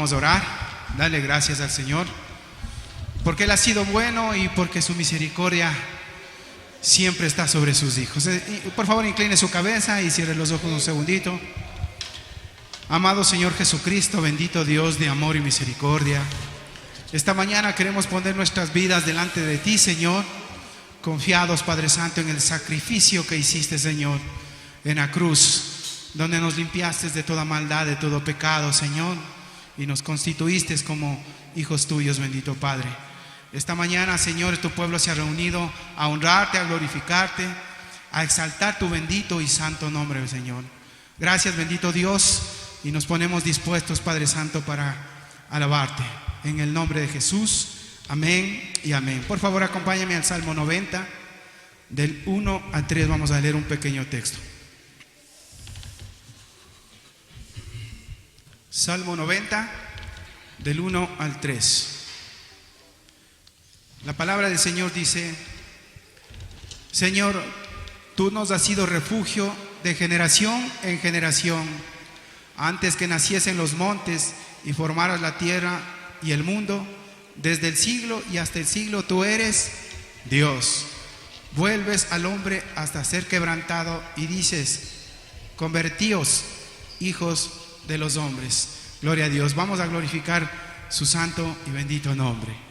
Vamos a orar, darle gracias al Señor, porque Él ha sido bueno y porque su misericordia siempre está sobre sus hijos. Por favor, incline su cabeza y cierre los ojos un segundito. Amado Señor Jesucristo, bendito Dios de amor y misericordia, esta mañana queremos poner nuestras vidas delante de ti, Señor, confiados, Padre Santo, en el sacrificio que hiciste, Señor, en la cruz, donde nos limpiaste de toda maldad, de todo pecado, Señor, y nos constituiste como hijos tuyos, bendito Padre. Esta mañana, Señor, tu pueblo se ha reunido a honrarte, a glorificarte, a exaltar tu bendito y santo nombre, Señor. Gracias, bendito Dios, y nos ponemos dispuestos, Padre Santo, para alabarte. En el nombre de Jesús, amén y amén. Por favor, acompáñame al Salmo 90, del 1 al 3, vamos a leer un pequeño texto. Salmo 90, del 1 al 3. La palabra del Señor dice: Señor, tú nos has sido refugio de generación en generación. Antes que naciesen los montes y formaras la tierra y el mundo, desde el siglo y hasta el siglo tú eres Dios. Vuelves al hombre hasta ser quebrantado y dices: convertíos, hijos de los hombres. Gloria a Dios. Vamos a glorificar su santo y bendito nombre.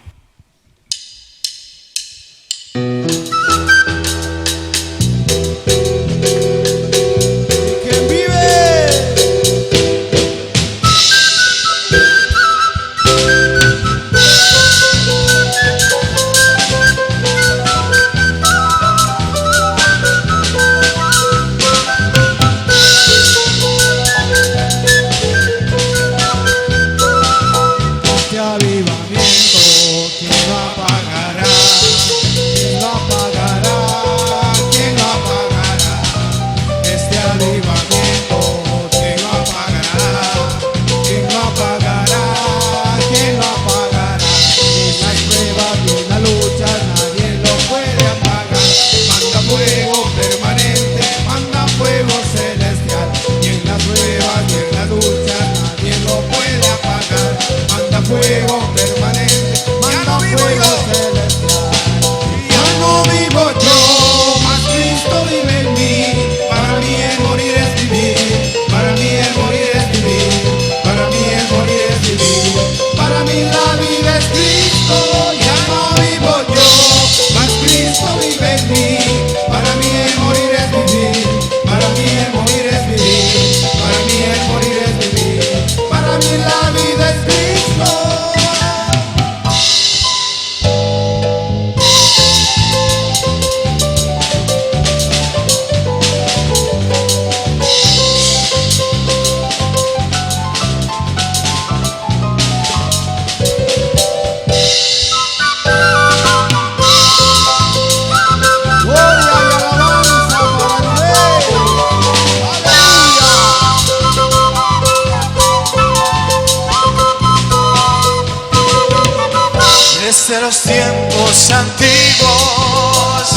Desde los tiempos antiguos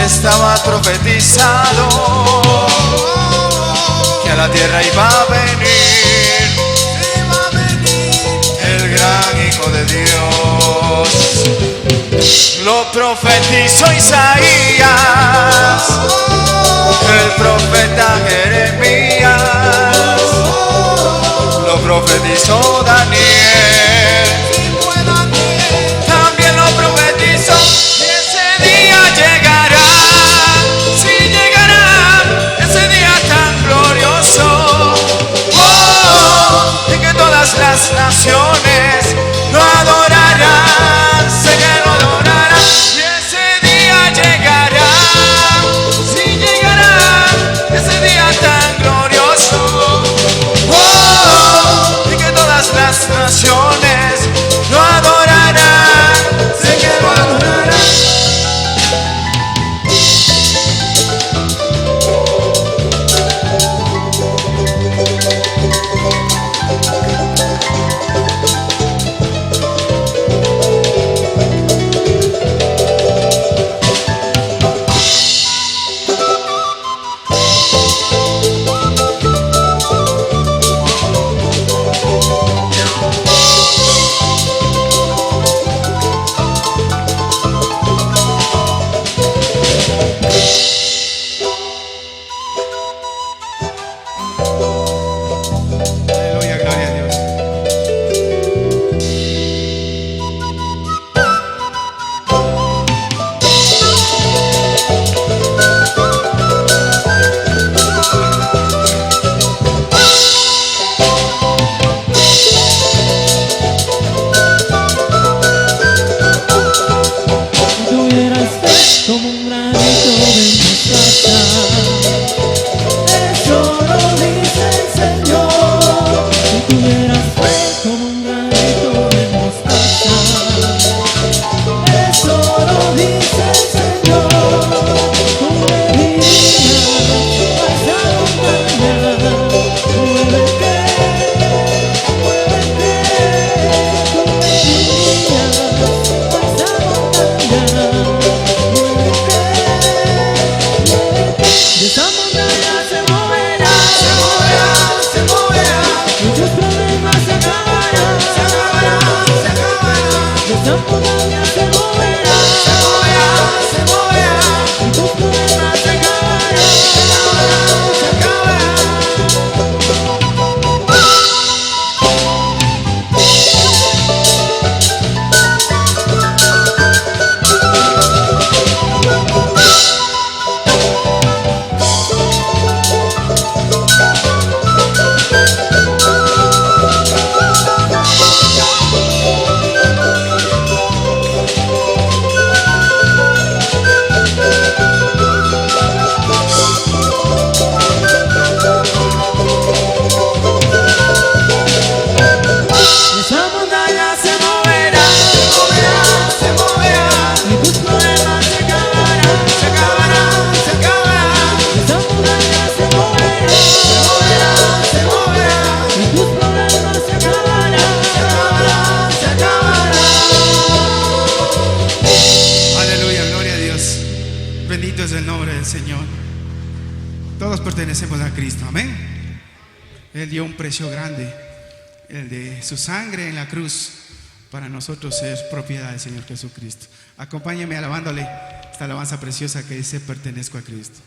estaba profetizado que a la tierra iba a venir el gran Hijo de Dios. Lo profetizó Isaías, el profeta Jeremías, lo profetizó Daniel. También lo profetizó, y ese día llegará, sí llegará, ese día tan glorioso, en que todas las naciones lo adorarán, sé que lo adorarán, y ese día llegará, sí llegará, ese día tan glorioso, en que todas las naciones pertenecemos a Cristo, amén. Él dio un precio grande, el de su sangre en la cruz, para nosotros ser propiedad del Señor Jesucristo. Acompáñenme alabándole esta alabanza preciosa que dice: pertenezco a Cristo.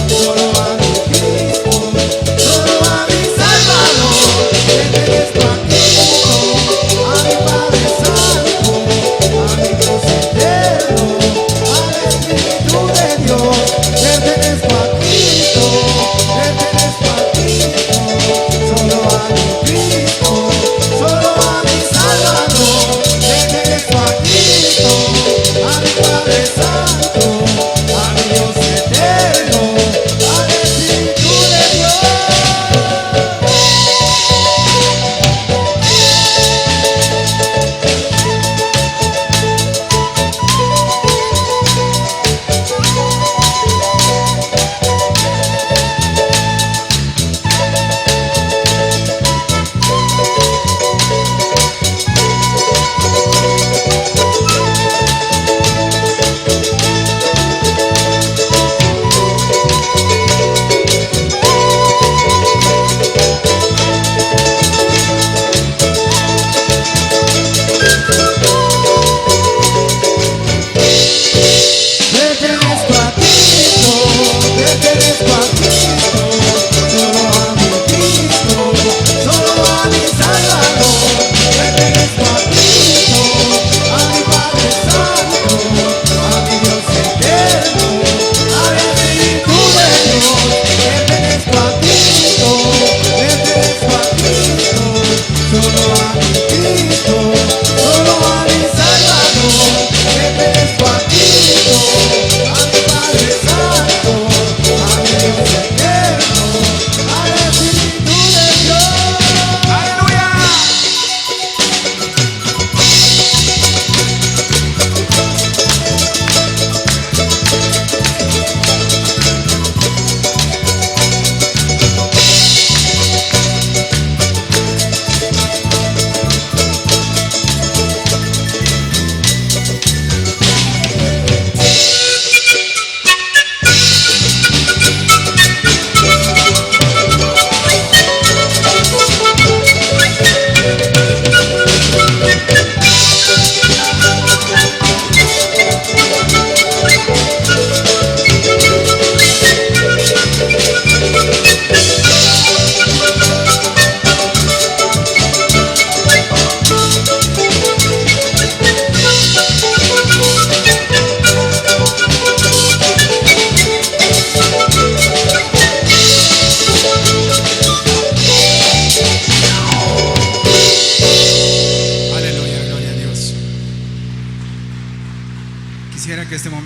Solo a mi Cristo, solo a mi Salvador.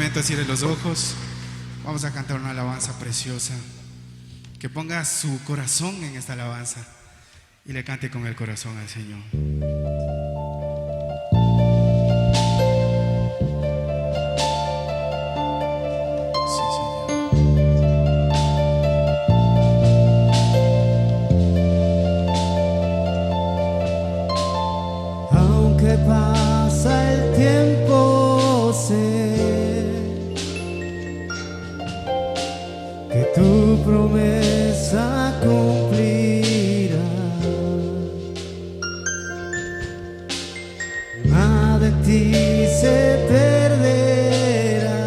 momento cierre los ojos. Vamos a cantar una alabanza preciosa. Que ponga su corazón en esta alabanza y le cante con el corazón al Señor. Sí, Señor. Aunque pasa el tiempo, sé que tu promesa cumplirá. Nada de ti se perderá.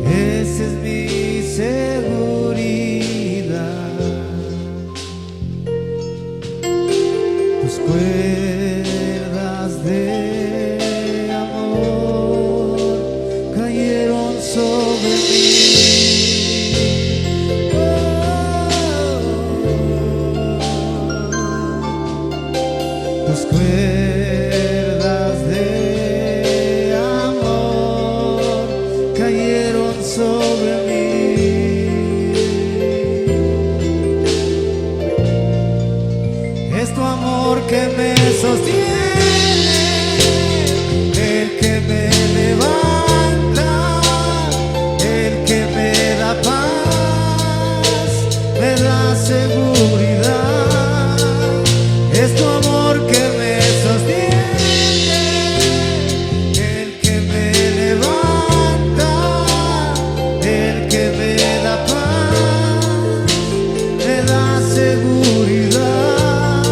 Esa es mi seguridad. Tus cuerdas de amor cayeron sobre mí. Tus cuerdas de amor cayeron sobre mí. Es tu amor que me sostiene, el que me levanta, el que me da paz, me da seguridad. Es tu amor que me sostiene, el que me levanta, el que me da paz, me da seguridad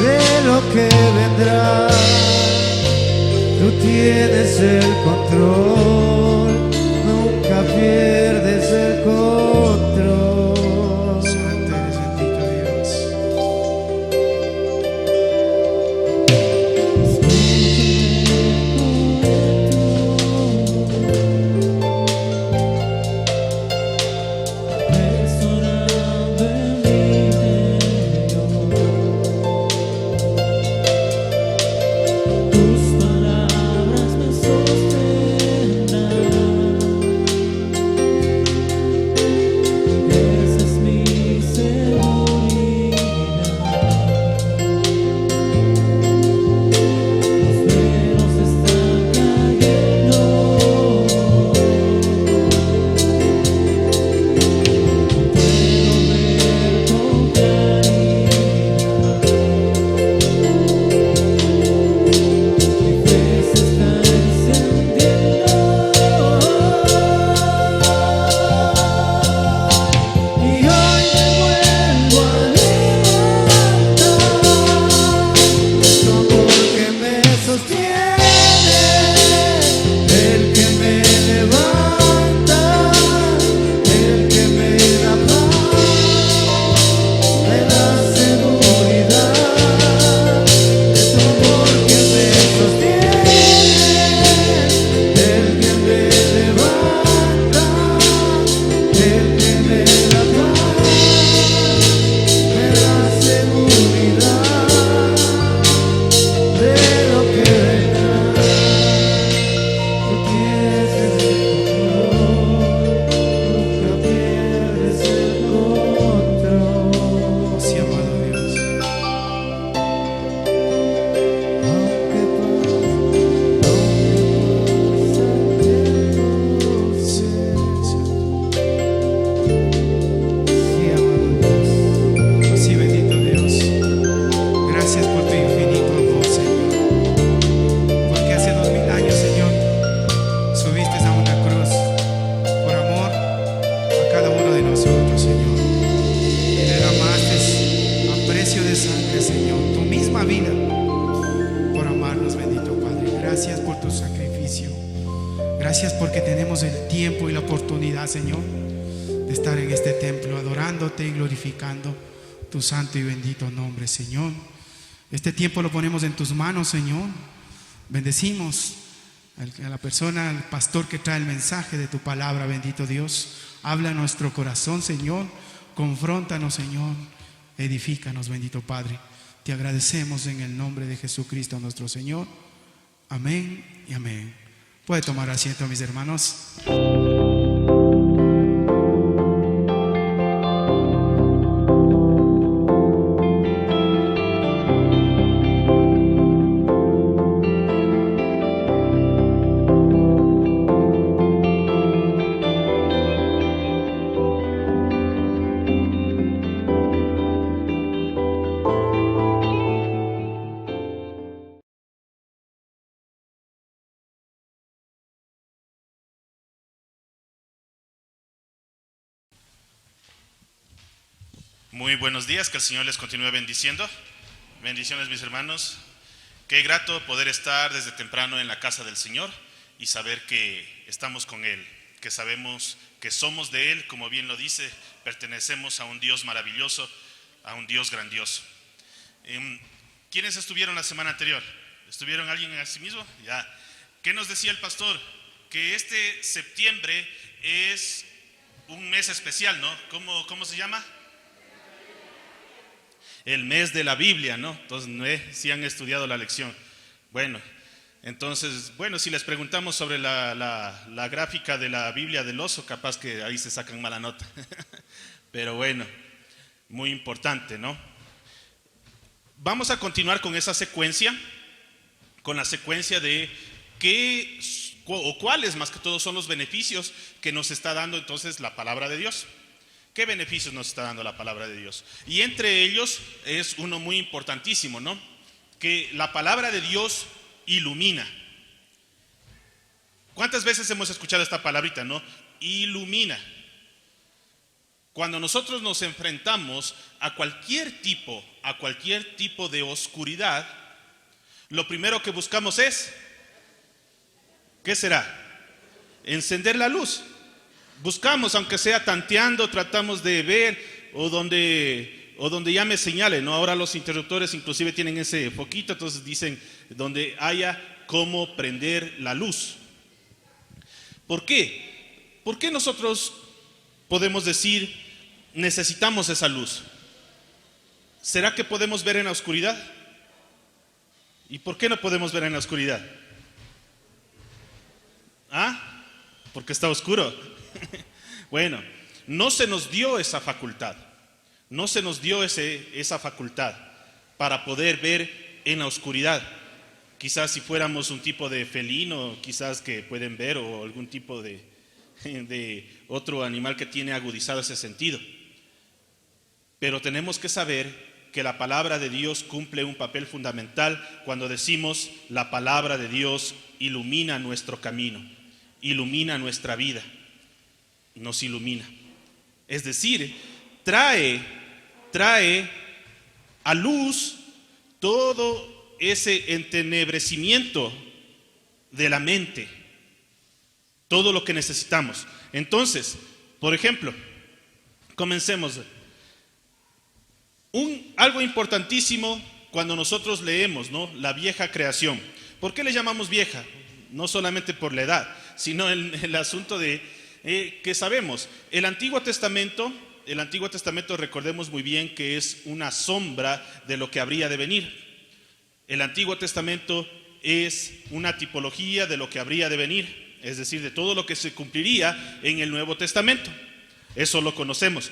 de lo que vendrá. Tú tienes el control, nunca pierdes el control. Santo eres, bendito Dios. Restaurando en mi interior, tus palabras me sostendrán. Esa es mi seguridad. Los velos están cayendo. Puedo ver con claridad. Mi fe se está encendiendo. Y hoy me vuelvo a levantar. Es tu amor que me sostiene, el que me levanta, el que me da paz, me da seguridad. Es tu amor que me sostiene, el que me levanta, el que me da paz, me da seguridad de lo que vendrá. Tú tienes el control, nunca pierdes el control. Sí, amado Dios. Aunque pase el tiempo, Sí, sí, amado Dios. sí, bendito Dios. Gracias por tu infinito amor, Señor. Porque hace 2000 años, Señor, subiste a una cruz por amor a cada uno de nosotros, Señor. Y derramaste a precio de sangre, Señor, tu misma vida por amarnos, bendito Padre. Gracias por tu sacrificio. Gracias porque tenemos el tiempo y la oportunidad, Señor, de estar en este templo adorándote y glorificando tu santo y bendito nombre, Señor. Este tiempo lo ponemos en tus manos, Señor. Bendecimos a la persona, al pastor que trae el mensaje de tu palabra, bendito Dios. Habla a nuestro corazón, Señor. Confróntanos, Señor. Edifícanos, bendito Padre. Te agradecemos en el nombre de Jesucristo nuestro Señor. Amén y amén. Puede tomar asiento, mis hermanos. Muy buenos días, que el Señor les continúe bendiciendo. Bendiciones, mis hermanos. Qué grato poder estar desde temprano en la casa del Señor y saber que estamos con Él, que sabemos que somos de Él, como bien lo dice, pertenecemos a un Dios maravilloso, a un Dios grandioso. ¿Quiénes estuvieron la semana anterior? ¿Estuvieron alguien en sí mismo? Ya. ¿Qué nos decía el pastor? Que este septiembre es un mes especial, ¿no? ¿Cómo se llama? El mes de la Biblia, ¿no? Entonces, si han estudiado la lección. Bueno, entonces, si les preguntamos sobre la gráfica de la Biblia del oso, capaz que ahí se sacan mala nota. Pero bueno, muy importante, ¿no? Vamos a continuar con esa secuencia, con la secuencia de qué o cuáles más que todo son los beneficios que nos está dando entonces la palabra de Dios. ¿Qué beneficios nos está dando la palabra de Dios? Y entre ellos es uno muy importantísimo, ¿no? Que la palabra de Dios ilumina. ¿Cuántas veces hemos escuchado esta palabrita, no? Ilumina. Cuando nosotros nos enfrentamos a cualquier tipo de oscuridad, lo primero que buscamos es, ¿qué será? Encender la luz. Buscamos, aunque sea tanteando, tratamos de ver o donde ya me señale, ¿no? Ahora los interruptores inclusive tienen ese foquito, entonces dicen donde haya cómo prender la luz. ¿Por qué? ¿Por qué nosotros podemos decir necesitamos esa luz? ¿Será que podemos ver en la oscuridad? ¿Y por qué no podemos ver en la oscuridad? ¿Ah? Porque está oscuro. Bueno, no se nos dio esa facultad. No se nos dio esa facultad para poder ver en la oscuridad. Quizás si fuéramos un tipo de felino, quizás que pueden ver, o algún tipo de otro animal que tiene agudizado ese sentido. Pero tenemos que saber que la palabra de Dios cumple un papel fundamental cuando decimos la palabra de Dios ilumina nuestro camino, ilumina nuestra vida, nos ilumina. Es decir, trae a luz todo ese entenebrecimiento de la mente, todo lo que necesitamos. Entonces, por ejemplo, comencemos. Algo importantísimo cuando nosotros leemos, ¿no?, la vieja creación. ¿Por qué le llamamos vieja? No solamente por la edad, sino el asunto de que sabemos, el Antiguo Testamento, recordemos muy bien que es una sombra de lo que habría de venir. El Antiguo Testamento es una tipología de lo que habría de venir, es decir, de todo lo que se cumpliría en el Nuevo Testamento. Eso lo conocemos.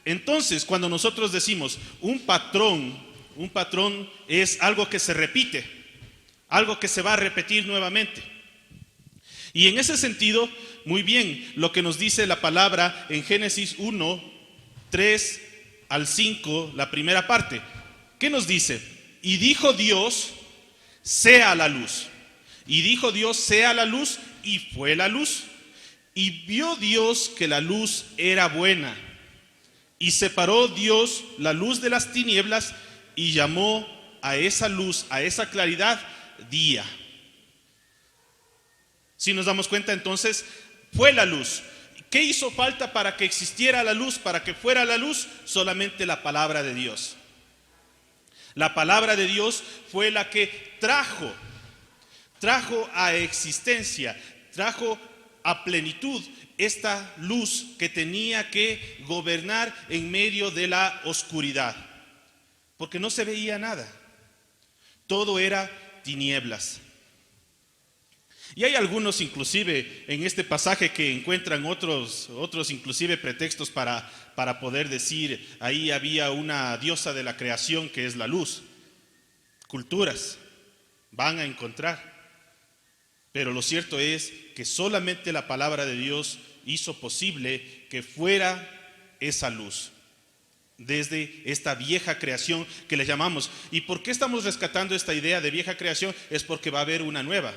Entonces, cuando nosotros decimos un patrón es algo que se repite, algo que se va a repetir nuevamente. Y en ese sentido, muy bien, lo que nos dice la palabra en Génesis 1, 3 al 5, la primera parte. ¿Qué nos dice? Y dijo Dios, sea la luz. Y dijo Dios, sea la luz, y fue la luz. Y vio Dios que la luz era buena. Y separó Dios la luz de las tinieblas y llamó a esa luz, a esa claridad, día. Si nos damos cuenta, entonces, fue la luz. ¿Qué hizo falta para que existiera la luz, para que fuera la luz? Solamente la palabra de Dios. La palabra de Dios fue la que trajo a existencia, trajo a plenitud esta luz que tenía que gobernar en medio de la oscuridad, porque no se veía nada, todo era tinieblas. Y hay algunos inclusive en este pasaje que encuentran otros inclusive pretextos para poder decir, ahí había una diosa de la creación que es la luz. Culturas van a encontrar. Pero lo cierto es que solamente la palabra de Dios hizo posible que fuera esa luz desde esta vieja creación que le llamamos. ¿Y por qué estamos rescatando esta idea de vieja creación? Es porque va a haber una nueva.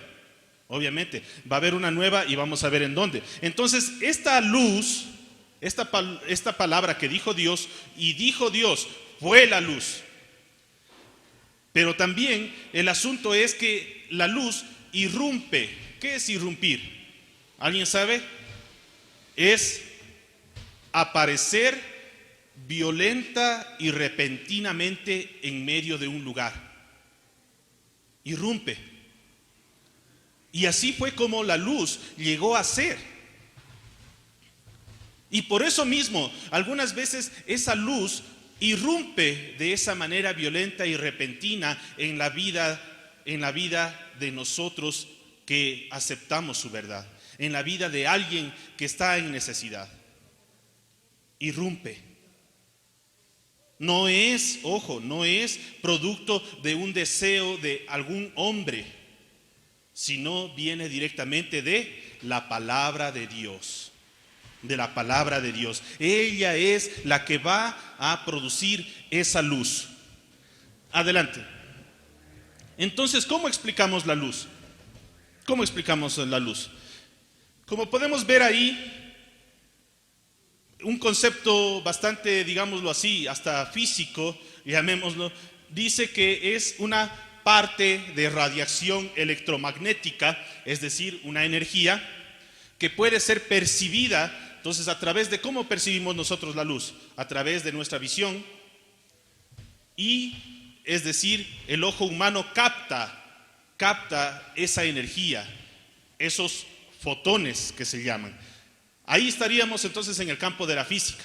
Obviamente, va a haber una nueva y vamos a ver en dónde. Entonces, esta luz, esta palabra que dijo Dios, y dijo Dios, fue la luz. Pero también el asunto es que la luz irrumpe. ¿Qué es irrumpir? ¿Alguien sabe? Es aparecer violenta y repentinamente en medio de un lugar. Irrumpe. Y así fue como la luz llegó a ser. Y por eso mismo, algunas veces esa luz irrumpe de esa manera violenta y repentina en la vida de nosotros que aceptamos su verdad, en la vida de alguien que está en necesidad. Irrumpe. No es, ojo, no es producto de un deseo de algún hombre, sino viene directamente de la palabra de Dios. De la palabra de Dios. Ella es la que va a producir esa luz. Adelante. Entonces, ¿cómo explicamos la luz? ¿Cómo explicamos la luz? Como podemos ver ahí, un concepto bastante, digámoslo así, hasta físico, llamémoslo, dice que es una parte de radiación electromagnética, es decir, una energía que puede ser percibida. Entonces, ¿a través de cómo percibimos nosotros la luz? A través de nuestra visión. Y, es decir, el ojo humano capta esa energía, esos fotones que se llaman. Ahí estaríamos entonces en el campo de la física.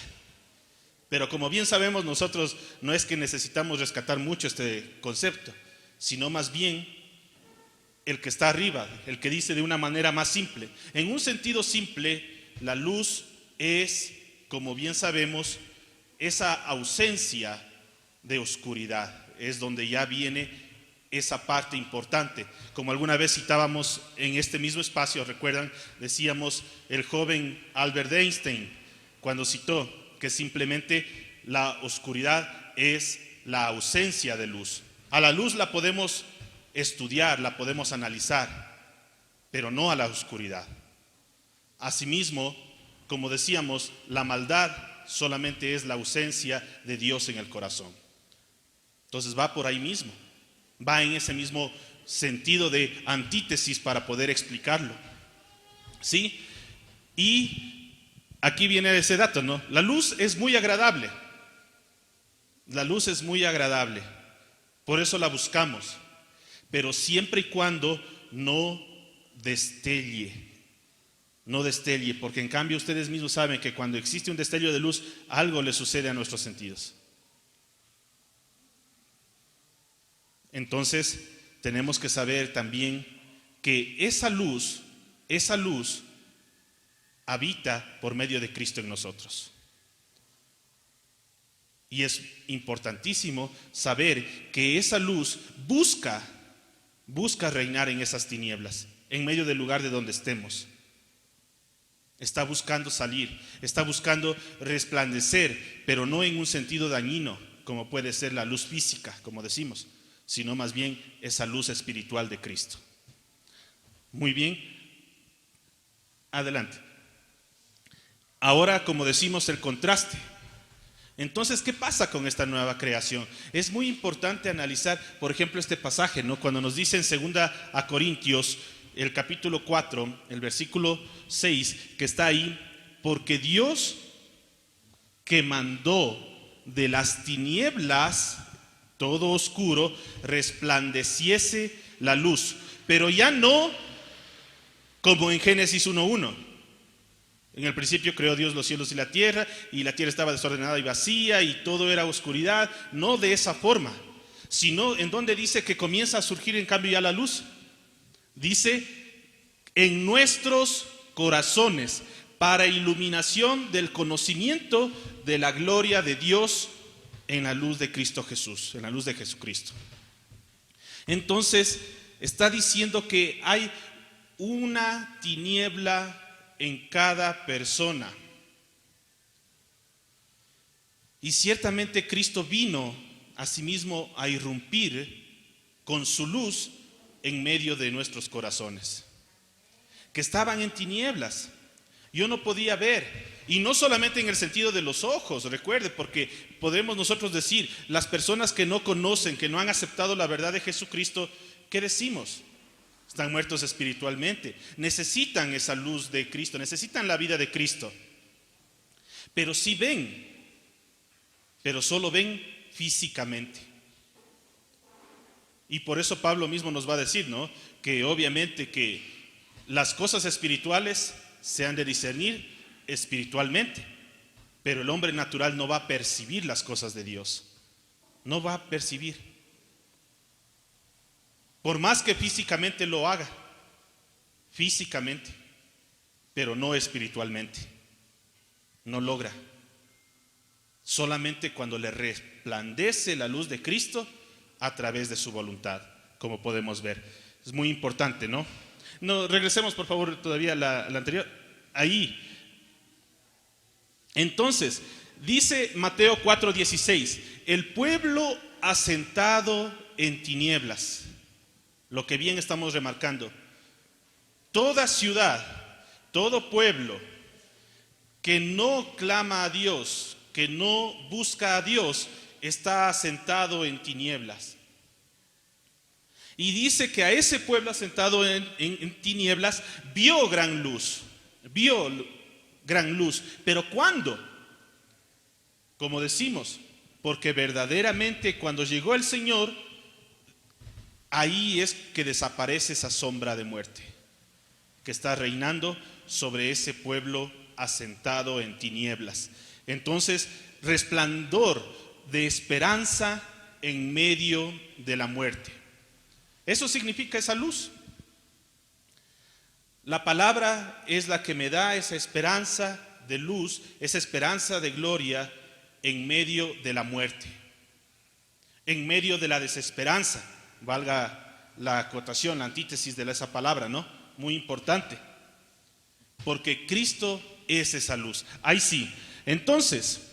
Pero como bien sabemos, nosotros no es que necesitamos rescatar mucho este concepto, sino más bien el que está arriba, el que dice de una manera más simple. En un sentido simple, la luz es, como bien sabemos, esa ausencia de oscuridad. Es donde ya viene esa parte importante. Como alguna vez citábamos en este mismo espacio, recuerdan, decíamos el joven Albert Einstein, cuando citó que simplemente la oscuridad es la ausencia de luz. A la luz la podemos estudiar, la podemos analizar, pero no a la oscuridad. Asimismo, como decíamos, la maldad solamente es la ausencia de Dios en el corazón. Entonces va por ahí mismo, va en ese mismo sentido de antítesis para poder explicarlo. ¿Sí? Y aquí viene ese dato, ¿no? La luz es muy agradable. La luz es muy agradable. Por eso la buscamos. Pero siempre y cuando no destelle. No destelle, porque en cambio ustedes mismos saben que cuando existe un destello de luz, algo le sucede a nuestros sentidos. Entonces, tenemos que saber también que esa luz habita por medio de Cristo en nosotros. Y es importantísimo saber que esa luz busca reinar en esas tinieblas, en medio del lugar de donde estemos. Está buscando salir, está buscando resplandecer, pero no en un sentido dañino, como puede ser la luz física, como decimos, sino más bien esa luz espiritual de Cristo. Muy bien, adelante. Ahora, como decimos, el contraste. Entonces, ¿qué pasa con esta nueva creación? Es muy importante analizar, por ejemplo, este pasaje, ¿no? Cuando nos dice en 2 Corintios, el capítulo 4, el versículo 6, que está ahí, porque Dios que mandó de las tinieblas todo oscuro, resplandeciese la luz, pero ya no como en Génesis 1:1. En el principio creó Dios los cielos y la tierra estaba desordenada y vacía y todo era oscuridad. No de esa forma, sino en donde dice que comienza a surgir en cambio ya la luz. Dice en nuestros corazones para iluminación del conocimiento de la gloria de Dios en la luz de Cristo Jesús, en la luz de Jesucristo. Entonces, está diciendo que hay una tiniebla en cada persona. Y ciertamente Cristo vino asimismo a irrumpir con su luz en medio de nuestros corazones, que estaban en tinieblas. Yo no podía ver, y no solamente en el sentido de los ojos, recuerde, porque podemos nosotros decir, las personas que no conocen, que no han aceptado la verdad de Jesucristo, ¿qué decimos? Están muertos espiritualmente, necesitan esa luz de Cristo, necesitan la vida de Cristo. Pero sí ven, pero solo ven físicamente. Y por eso Pablo mismo nos va a decir, ¿no?, que obviamente que las cosas espirituales se han de discernir espiritualmente, pero el hombre natural no va a percibir las cosas de Dios, no va a percibir, por más que físicamente lo haga, físicamente, pero no espiritualmente, no logra. Solamente cuando le resplandece la luz de Cristo a través de su voluntad, como podemos ver. Es muy importante, ¿no? No, regresemos por favor todavía a la anterior. Ahí. Entonces, dice Mateo 4:16, el pueblo asentado en tinieblas, lo que bien estamos remarcando, toda ciudad, todo pueblo que no clama a Dios, que no busca a Dios, está asentado en tinieblas. Y dice que a ese pueblo asentado en tinieblas vio gran luz. ¿Pero cuándo? Como decimos, porque verdaderamente cuando llegó el Señor, ahí es que desaparece esa sombra de muerte que está reinando sobre ese pueblo asentado en tinieblas. Entonces, resplandor de esperanza en medio de la muerte. Eso significa esa luz. La palabra es la que me da esa esperanza de luz, esa esperanza de gloria en medio de la muerte, en medio de la desesperanza, valga la acotación, la antítesis de esa palabra, ¿no? Muy importante, porque Cristo es esa luz. Ahí sí. Entonces,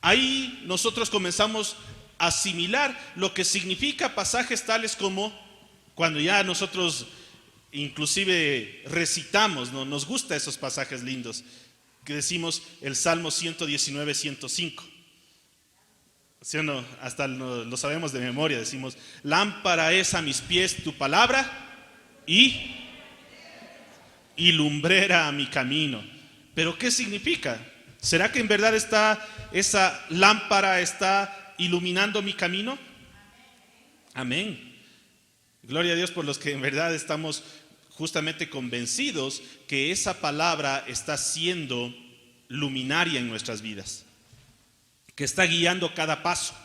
ahí nosotros comenzamos a asimilar lo que significa pasajes tales como cuando ya nosotros inclusive recitamos, ¿no? Nos gustan esos pasajes lindos, que decimos el Salmo 119, 105. ¿Sí o no? Hasta lo sabemos de memoria, decimos, lámpara es a mis pies tu palabra y lumbrera a mi camino. ¿Pero qué significa? ¿Será que en verdad esa lámpara está iluminando mi camino? Amén. Gloria a Dios por los que en verdad estamos justamente convencidos que esa palabra está siendo luminaria en nuestras vidas, que está guiando cada paso.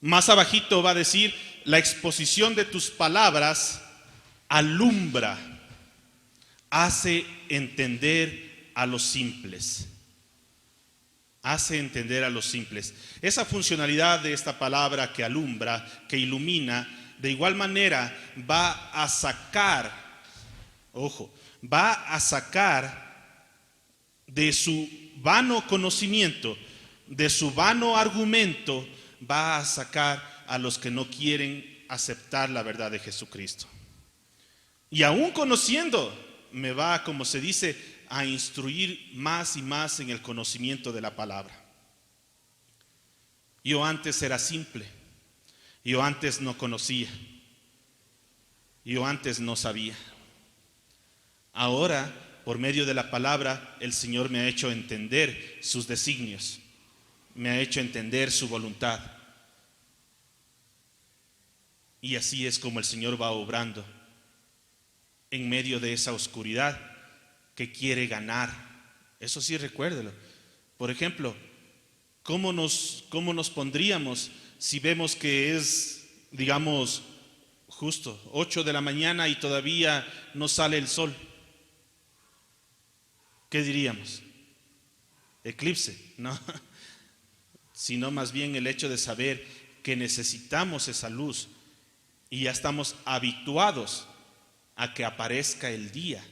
Más abajito va a decir, la exposición de tus palabras alumbra, hace entender a los simples. Hace entender a los simples. Esa funcionalidad de esta palabra que alumbra, que ilumina, de igual manera va a sacar de su vano conocimiento, de su vano argumento, va a sacar a los que no quieren aceptar la verdad de Jesucristo. Y aún conociendo, me va, como se dice, a instruir más y más en el conocimiento de la palabra. Yo antes era simple, yo antes no conocía, yo antes no sabía. Ahora, por medio de la palabra, el Señor me ha hecho entender sus designios, me ha hecho entender su voluntad. Y así es como el Señor va obrando en medio de esa oscuridad que quiere ganar. Eso sí, recuérdelo. Por ejemplo, ¿cómo nos pondríamos si vemos que es, digamos, justo 8 de la mañana y todavía no sale el sol. ¿Qué diríamos? Eclipse, ¿no? Sino más bien el hecho de saber que necesitamos esa luz y ya estamos habituados a que aparezca el día.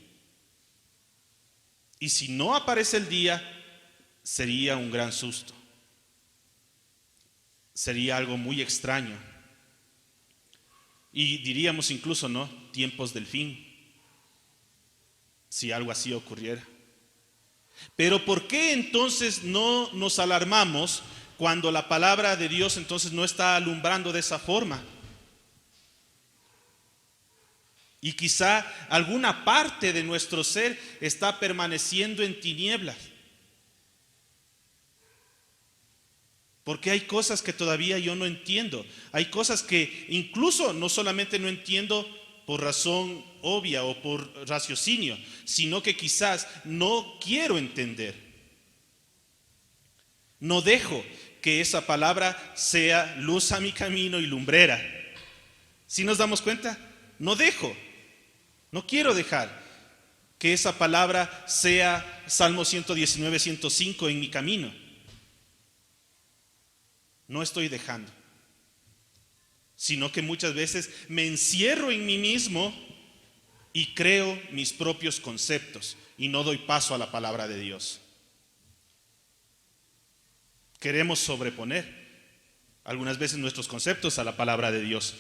Y si no aparece el día, sería un gran susto. Sería algo muy extraño. Y diríamos incluso, ¿no? Tiempos del fin, si algo así ocurriera. Pero ¿por qué entonces no nos alarmamos cuando la palabra de Dios entonces no está alumbrando de esa forma? Y quizá alguna parte de nuestro ser está permaneciendo en tinieblas. Porque hay cosas que todavía yo no entiendo. Hay cosas que incluso no solamente no entiendo por razón obvia o por raciocinio, sino que quizás no quiero entender. No dejo que esa palabra sea luz a mi camino y lumbrera. ¿Sí nos damos cuenta? No quiero dejar que esa palabra sea Salmo 119, 105 en mi camino. No estoy dejando, sino que muchas veces me encierro en mí mismo y creo mis propios conceptos y no doy paso a la palabra de Dios. Queremos sobreponer algunas veces nuestros conceptos a la palabra de Dios.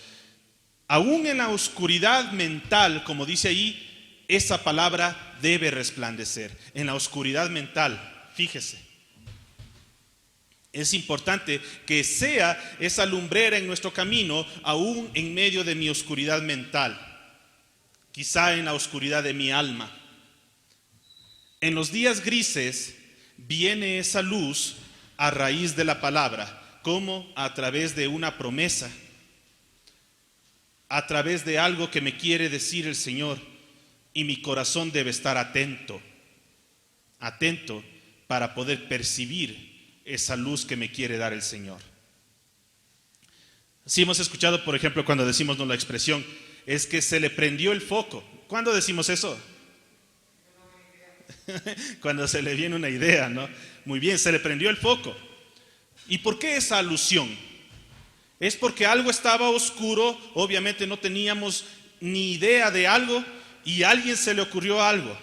Aún en la oscuridad mental, como dice ahí, esa palabra debe resplandecer. En la oscuridad mental, fíjese. Es importante que sea esa lumbrera en nuestro camino, aún en medio de mi oscuridad mental, quizá en la oscuridad de mi alma. En los días grises viene esa luz a raíz de la palabra, como a través de una promesa, a través de algo que me quiere decir el Señor, y mi corazón debe estar atento para poder percibir esa luz que me quiere dar el Señor. Si hemos escuchado, por ejemplo, cuando decimos la expresión, es que se le prendió el foco. ¿Cuándo decimos eso? Cuando se le viene una idea, ¿no? Muy bien, se le prendió el foco. ¿Y por qué esa alusión? Es porque algo estaba oscuro, obviamente no teníamos ni idea de algo y a alguien se le ocurrió algo.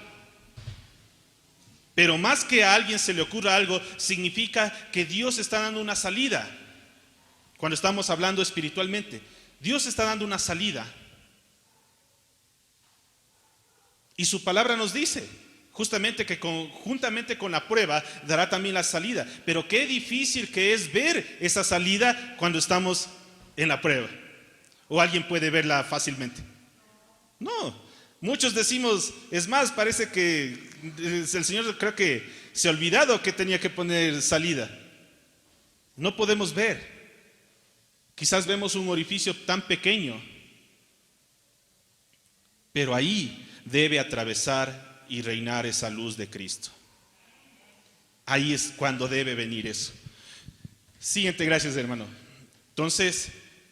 Pero más que a alguien se le ocurra algo, significa que Dios está dando una salida. Cuando estamos hablando espiritualmente, Dios está dando una salida. Y su palabra nos dice, justamente que conjuntamente con la prueba dará también la salida. Pero qué difícil que es ver esa salida cuando estamos en la prueba. ¿O alguien puede verla fácilmente? No. Muchos decimos, es más, parece que el Señor creo que se ha olvidado que tenía que poner salida. No podemos ver. Quizás vemos un orificio tan pequeño, pero ahí debe atravesar y reinar esa luz de Cristo. Ahí es cuando debe venir eso. Siguiente, gracias hermano. Entonces,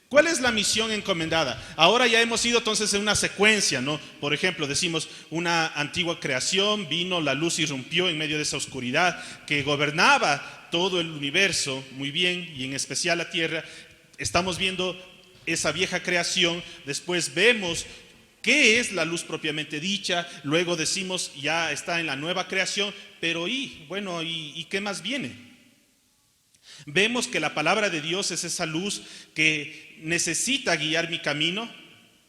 ¿cuál es la misión encomendada? Ahora ya hemos ido entonces en una secuencia, ¿no? Por ejemplo, decimos una antigua creación, vino la luz, irrumpió en medio de esa oscuridad que gobernaba todo el universo, muy bien, y en especial la tierra. Estamos viendo esa vieja creación, después vemos qué es la luz propiamente dicha, luego decimos ya está en la nueva creación, pero ¿y qué más viene? Vemos que la palabra de Dios es esa luz que necesita guiar mi camino,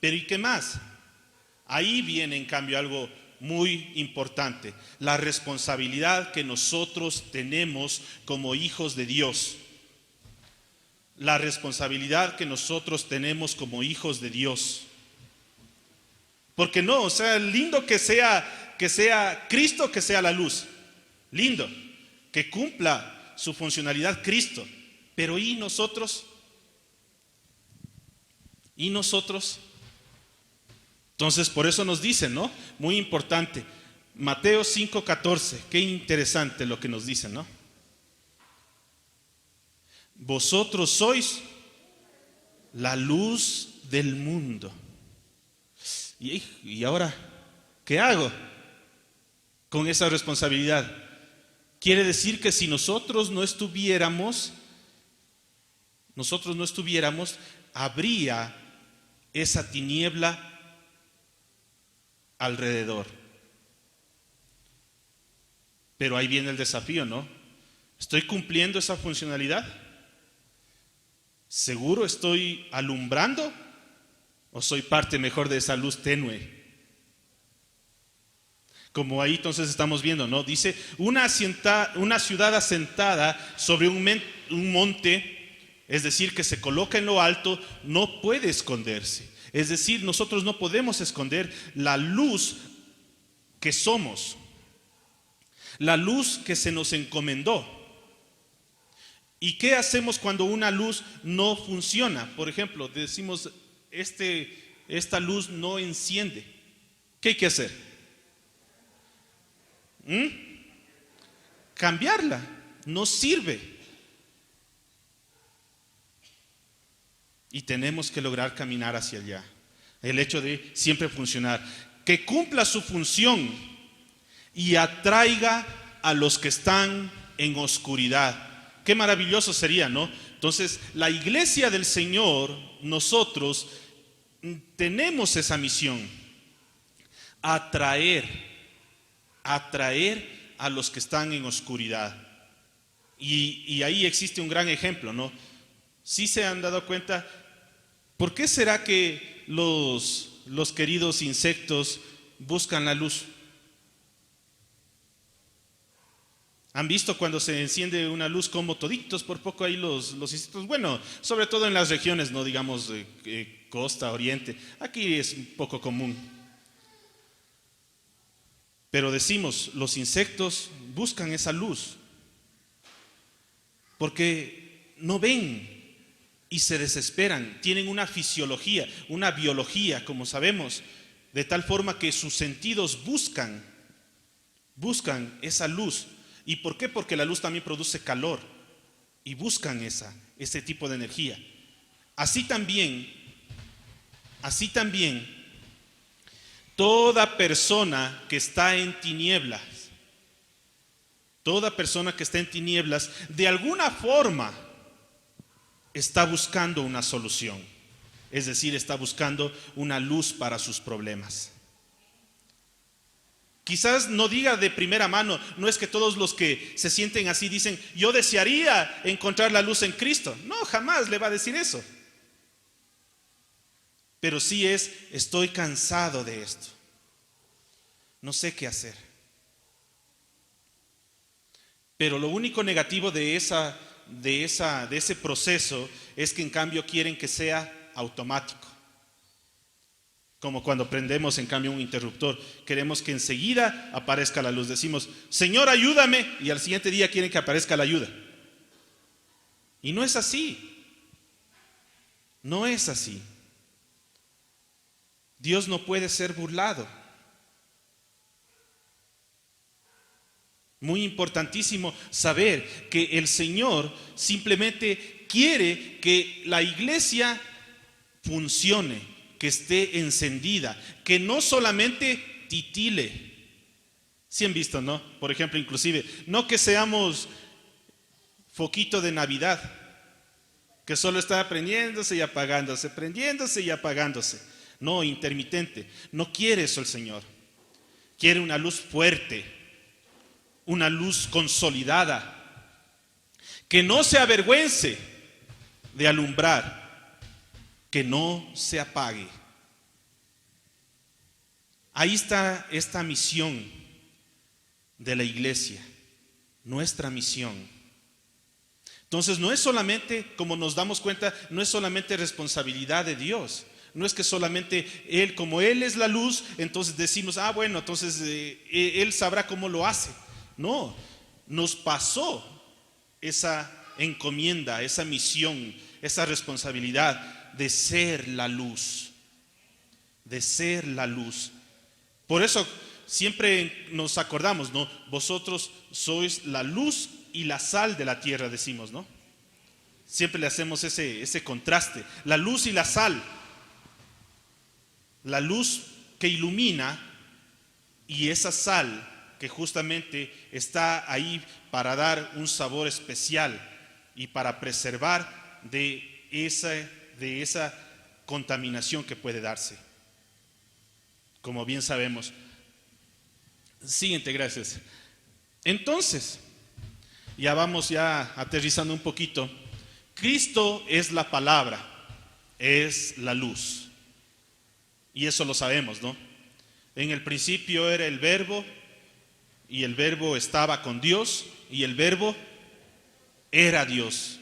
pero ¿y qué más? Ahí viene en cambio algo muy importante, la responsabilidad que nosotros tenemos como hijos de Dios. La responsabilidad que nosotros tenemos como hijos de Dios. Porque no, o sea, lindo que sea Cristo, que sea la luz. Lindo, que cumpla su funcionalidad Cristo, pero ¿y nosotros? ¿Y nosotros? Entonces por eso nos dicen, ¿no? Muy importante, Mateo 5:14, qué interesante lo que nos dicen, ¿no? Vosotros sois la luz del mundo. ¿Y ahora qué hago con esa responsabilidad? Quiere decir que si nosotros no estuviéramos, habría esa tiniebla alrededor. Pero ahí viene el desafío, ¿no? ¿Estoy cumpliendo esa funcionalidad? ¿Seguro estoy alumbrando? ¿O soy parte mejor de esa luz tenue? Como ahí entonces estamos viendo, ¿no? Dice, una ciudad asentada sobre un monte, es decir, que se coloca en lo alto, no puede esconderse. Es decir, nosotros no podemos esconder la luz que somos, la luz que se nos encomendó. ¿Y qué hacemos cuando una luz no funciona? Por ejemplo, decimos, esta luz no enciende. ¿Qué hay que hacer? Cambiarla. No sirve. Y tenemos que lograr caminar hacia allá. El hecho de siempre funcionar. Que cumpla su función y atraiga a los que están en oscuridad. Qué maravilloso sería, ¿no? Entonces, la iglesia del Señor, nosotros tenemos esa misión. Atraer a los que están en oscuridad. Y ahí existe un gran ejemplo, ¿no? Sí se han dado cuenta, ¿por qué será que los queridos insectos buscan la luz? ¿Han visto cuando se enciende una luz como toditos por poco ahí los insectos? Bueno, sobre todo en las regiones, no digamos costa, oriente. Aquí es un poco común. Pero decimos, los insectos buscan esa luz porque no ven y se desesperan. Tienen una fisiología, una biología, como sabemos, de tal forma que sus sentidos buscan esa luz. ¿Y por qué? Porque la luz también produce calor y buscan ese tipo de energía. Así también, toda persona que está en tinieblas, de alguna forma está buscando una solución. Es decir, está buscando una luz para sus problemas. Quizás no diga de primera mano, no es que todos los que se sienten así dicen, yo desearía encontrar la luz en Cristo. No, jamás le va a decir eso. Pero sí estoy cansado de esto. No sé qué hacer. Pero lo único negativo de ese proceso es que en cambio quieren que sea automático. Como cuando prendemos en cambio un interruptor. Queremos que enseguida aparezca la luz. Decimos, Señor, ayúdame. Y al siguiente día quieren que aparezca la ayuda. Y no es así. No es así. Dios no puede ser burlado. Muy importantísimo saber que el Señor simplemente quiere que la iglesia funcione, que esté encendida, que no solamente titile. ¿Sí han visto, no? Por ejemplo, inclusive, no que seamos foquito de Navidad, que solo está prendiéndose y apagándose, prendiéndose y apagándose. No, intermitente. No quiere eso el Señor. Quiere una luz fuerte, una luz consolidada, que no se avergüence de alumbrar, que no se apague. Ahí está esta misión de la iglesia, nuestra misión. Entonces no es solamente, como nos damos cuenta, no es solamente responsabilidad de Dios. No es que solamente Él, como Él es la luz, entonces decimos, bueno, entonces Él sabrá cómo lo hace. No, nos pasó esa encomienda, esa misión, esa responsabilidad de ser la luz, de ser la luz. Por eso siempre nos acordamos, ¿no? Vosotros sois la luz y la sal de la tierra, decimos, ¿no? Siempre le hacemos ese contraste, la luz y la sal. La luz que ilumina, y esa sal que justamente está ahí para dar un sabor especial y para preservar de esa contaminación que puede darse. Como bien sabemos. Siguiente, gracias. Entonces, ya vamos aterrizando un poquito. Cristo es la palabra, es la luz. Y eso lo sabemos, ¿no? En el principio era el Verbo, y el Verbo estaba con Dios, y el Verbo era Dios.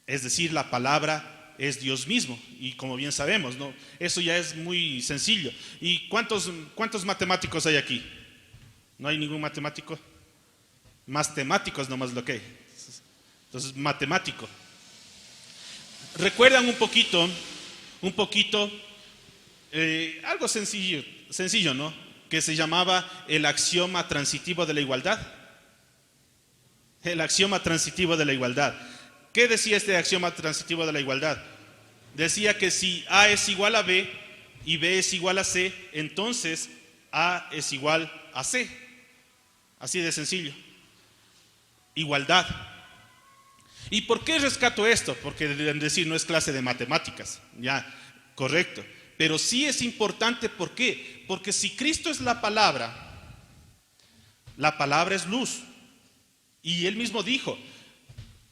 Es decir, la palabra es Dios mismo, y como bien sabemos, ¿no? Eso ya es muy sencillo. ¿Y cuántos matemáticos hay aquí? ¿No hay ningún matemático? Más temáticos nomás lo que hay. Entonces, matemático. ¿Recuerdan un poquito, algo sencillo, ¿no? Que se llamaba el axioma transitivo de la igualdad. El axioma transitivo de la igualdad. ¿Qué decía este axioma transitivo de la igualdad? Decía que si A es igual a B y B es igual a C, entonces A es igual a C. Así de sencillo. Igualdad. ¿Y por qué rescato esto? Porque decir no es clase de matemáticas, ya, correcto. Pero sí es importante, ¿por qué? Porque si Cristo es la palabra es luz. Y él mismo dijo,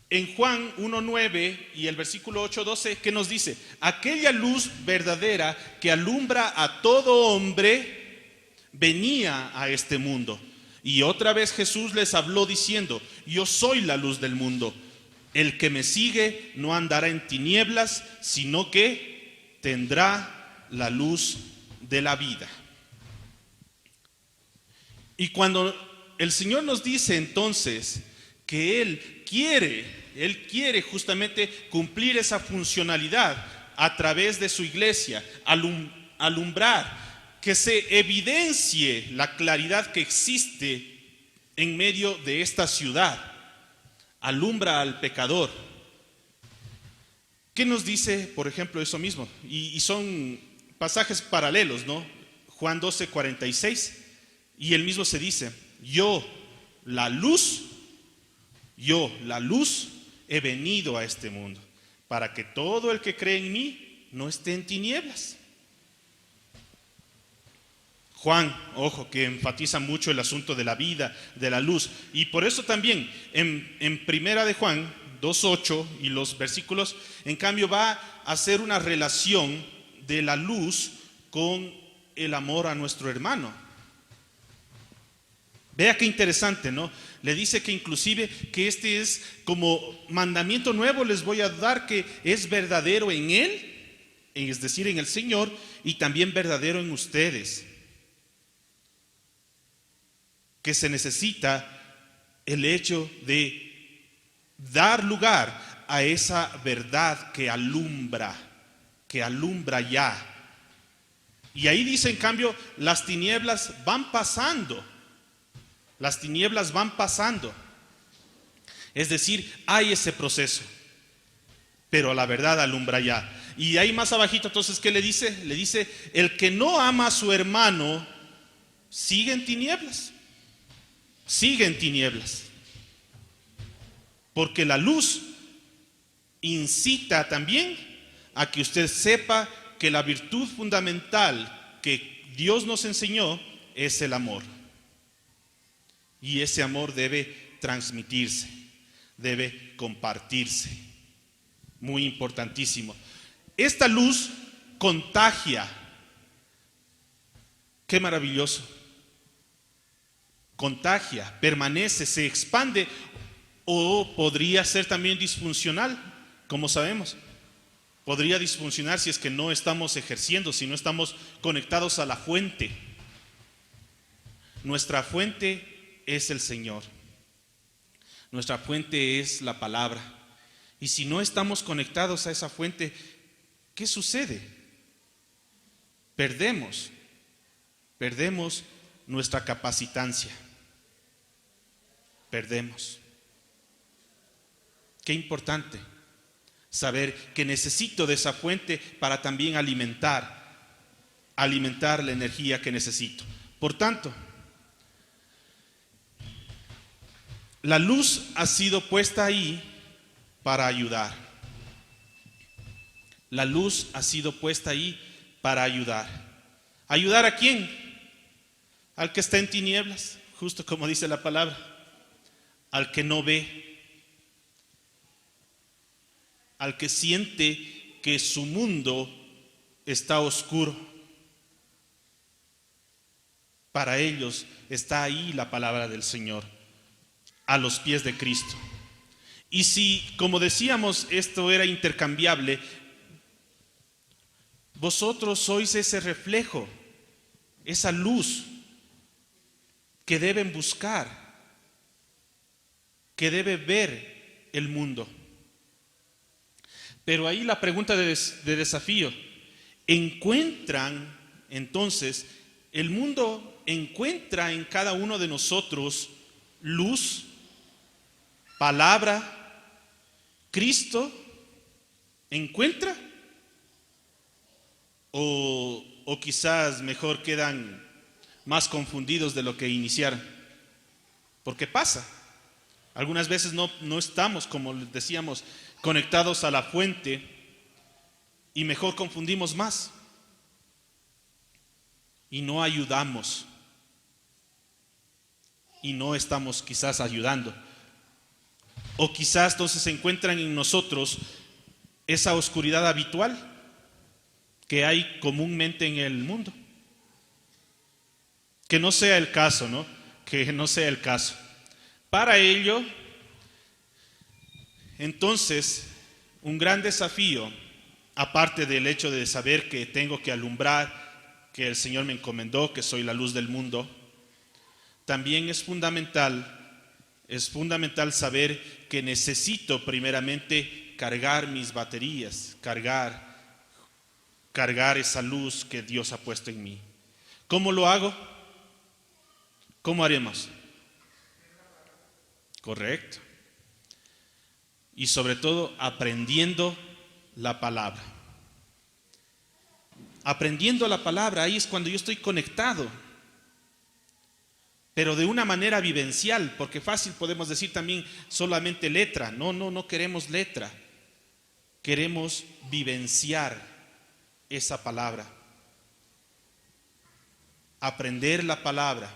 en Juan 1:9 y el versículo 8:12, ¿qué nos dice? Aquella luz verdadera que alumbra a todo hombre venía a este mundo. Y otra vez Jesús les habló diciendo, yo soy la luz del mundo. El que me sigue no andará en tinieblas, sino que tendrá la luz de la vida. Y cuando el Señor nos dice entonces que Él quiere justamente cumplir esa funcionalidad a través de su iglesia, alumbrar, que se evidencie la claridad que existe en medio de esta ciudad, alumbra al pecador. ¿Qué nos dice, por ejemplo, eso mismo? Y son pasajes paralelos, ¿no? Juan 12:46, y él mismo se dice, yo, la luz, he venido a este mundo, para que todo el que cree en mí no esté en tinieblas. Juan, ojo, que enfatiza mucho el asunto de la vida, de la luz, y por eso también en primera de Juan 2:8 y los versículos, en cambio va a hacer una relación de la luz con el amor a nuestro hermano. Vea qué interesante, ¿no? Le dice que inclusive que este es como mandamiento nuevo les voy a dar, que es verdadero en Él, es decir, en el Señor, y también verdadero en ustedes. Que se necesita el hecho de dar lugar a esa verdad que alumbra ya. Y ahí dice, en cambio, las tinieblas van pasando. Es decir, hay ese proceso, pero la verdad alumbra ya. Y ahí más abajito, entonces, ¿qué le dice? Le dice, el que no ama a su hermano sigue en tinieblas. Porque la luz incita también a que usted sepa que la virtud fundamental que Dios nos enseñó es el amor. Y ese amor debe transmitirse, debe compartirse. Muy importantísimo. Esta luz contagia. Qué maravilloso. Contagia, permanece, se expande, o podría ser también disfuncional, como sabemos. Podría disfuncionar si es que no estamos ejerciendo, si no estamos conectados a la fuente. Nuestra fuente es el Señor. Nuestra fuente es la palabra. Y si no estamos conectados a esa fuente, ¿qué sucede? Perdemos nuestra capacitancia. Perdemos. Qué importante saber que necesito de esa fuente para también alimentar alimentar la energía que necesito. Por tanto, la luz ha sido puesta ahí para ayudar. La luz ha sido puesta ahí para ayudar. ¿Ayudar a quién? Al que está en tinieblas, justo como dice la palabra. Al que no ve. Al que siente que su mundo está oscuro. Para ellos está ahí la palabra del Señor, a los pies de Cristo. Y si, como decíamos, esto era intercambiable, vosotros sois ese reflejo, esa luz que deben buscar, que debe ver el mundo. Pero ahí la pregunta de desafío: ¿encuentran entonces, el mundo encuentra en cada uno de nosotros luz, palabra, Cristo? ¿Encuentra? O quizás mejor quedan más confundidos de lo que iniciaron. Porque pasa. Algunas veces no estamos, como decíamos, conectados a la fuente y mejor confundimos más. Y no ayudamos. Y no estamos quizás ayudando. O quizás entonces se encuentran en nosotros esa oscuridad habitual que hay comúnmente en el mundo. Que no sea el caso, ¿no? Que no sea el caso. Para ello, entonces, un gran desafío, aparte del hecho de saber que tengo que alumbrar, que el Señor me encomendó, que soy la luz del mundo, también es fundamental saber que necesito primeramente cargar mis baterías, cargar esa luz que Dios ha puesto en mí. ¿Cómo lo hago? ¿Cómo haremos? Correcto. Y sobre todo aprendiendo la palabra. Aprendiendo la palabra, ahí es cuando yo estoy conectado. Pero de una manera vivencial, porque fácil podemos decir también solamente letra. No queremos letra. Queremos vivenciar esa palabra. Aprender la palabra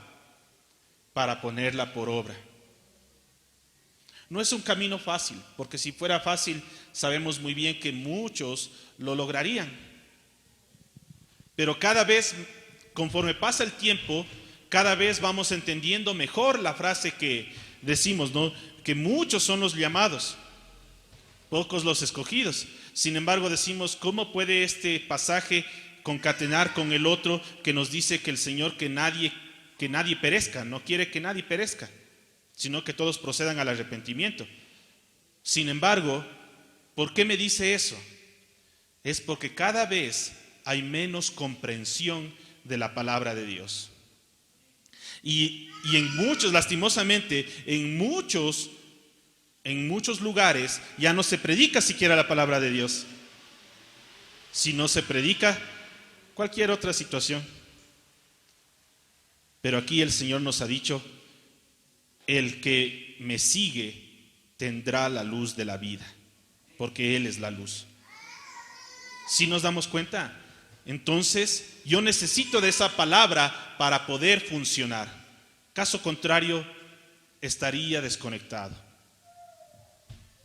para ponerla por obra. No es un camino fácil, porque si fuera fácil, sabemos muy bien que muchos lo lograrían. Pero cada vez, conforme pasa el tiempo, cada vez vamos entendiendo mejor la frase que decimos, ¿no? Que muchos son los llamados, pocos los escogidos. Sin embargo, decimos, ¿cómo puede este pasaje concatenar con el otro que nos dice que el Señor que nadie perezca? No quiere que nadie perezca, sino que todos procedan al arrepentimiento. Sin embargo, ¿por qué me dice eso? Es porque cada vez hay menos comprensión de la palabra de Dios. Y en muchos, lastimosamente, en muchos lugares ya no se predica siquiera la palabra de Dios, sino se predica cualquier otra situación. Pero aquí el Señor nos ha dicho: el que me sigue tendrá la luz de la vida, porque Él es la luz. Si nos damos cuenta, entonces yo necesito de esa palabra para poder funcionar. Caso contrario, estaría desconectado.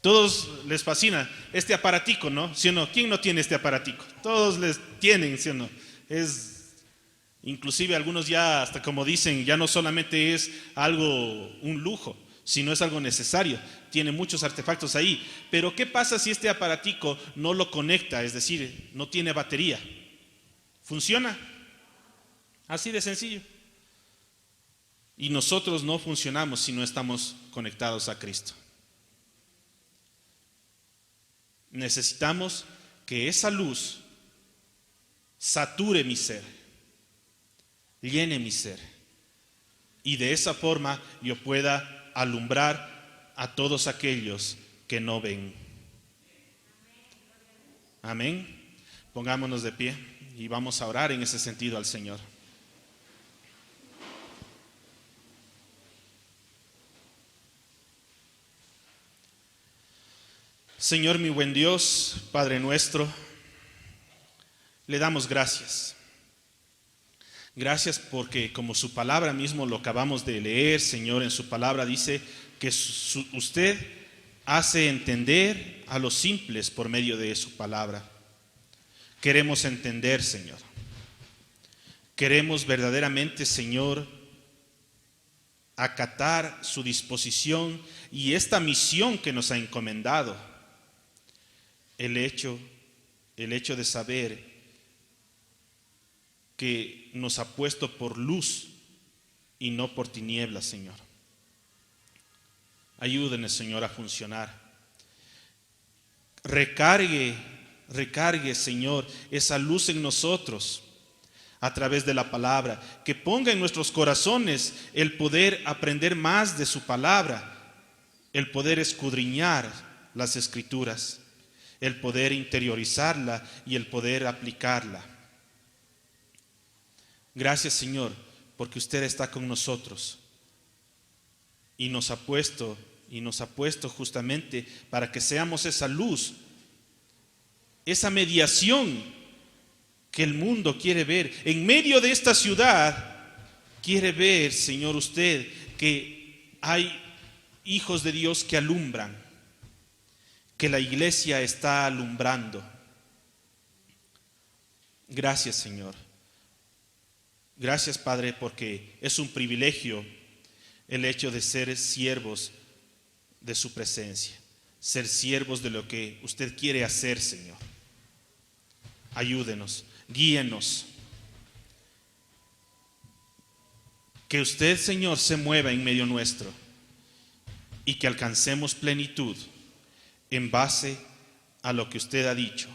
Todos les fascina este aparatico, ¿no? ¿Sí o no? ¿Quién no tiene este aparatico? Todos les tienen, ¿sí o no? Inclusive algunos ya, hasta como dicen, ya no solamente es algo, un lujo, sino es algo necesario. Tiene muchos artefactos ahí. Pero ¿qué pasa si este aparatico no lo conecta? Es decir, no tiene batería. ¿Funciona? Así de sencillo. Y nosotros no funcionamos si no estamos conectados a Cristo. Necesitamos que esa luz sature mi ser, llene mi ser, y de esa forma yo pueda alumbrar a todos aquellos que no ven. Amén. Pongámonos de pie. y vamos a orar en ese sentido al Señor. Señor, mi buen Dios, Padre nuestro, le damos gracias. Gracias porque como su palabra mismo lo acabamos de leer, Señor, en su palabra dice que usted hace entender a los simples por medio de su palabra. Queremos entender, Señor. Queremos verdaderamente, Señor, acatar su disposición y esta misión que nos ha encomendado. El hecho de saber que nos ha puesto por luz y no por tinieblas, Señor. Ayúdenos, Señor, a funcionar. Recargue, Señor, esa luz en nosotros a través de la palabra. Que ponga en nuestros corazones el poder aprender más de su palabra, el poder escudriñar las Escrituras, el poder interiorizarla y el poder aplicarla. Gracias, Señor, porque usted está con nosotros y nos ha puesto justamente para que seamos esa luz, esa mediación que el mundo quiere ver. En medio de esta ciudad quiere ver, Señor, usted que hay hijos de Dios que alumbran, que la iglesia está alumbrando. Gracias, Señor. Gracias, Padre, porque es un privilegio el hecho de ser siervos de su presencia, ser siervos de lo que usted quiere hacer, Señor. Ayúdenos, guíenos. Que usted, Señor, se mueva en medio nuestro y que alcancemos plenitud en base a lo que usted ha dicho.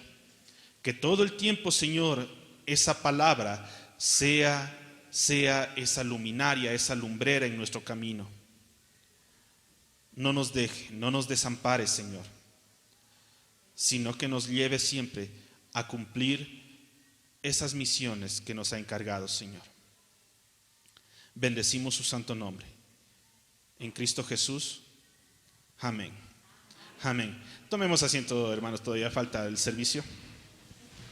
Que todo el tiempo, Señor, esa palabra sea esa luminaria, esa lumbrera en nuestro camino. No nos deje, no nos desampare, Señor, sino que nos lleve siempre a cumplir esas misiones que nos ha encargado, Señor. Bendecimos su santo nombre. En Cristo Jesús. Amén. Amén. Tomemos asiento, hermanos, todavía falta el servicio.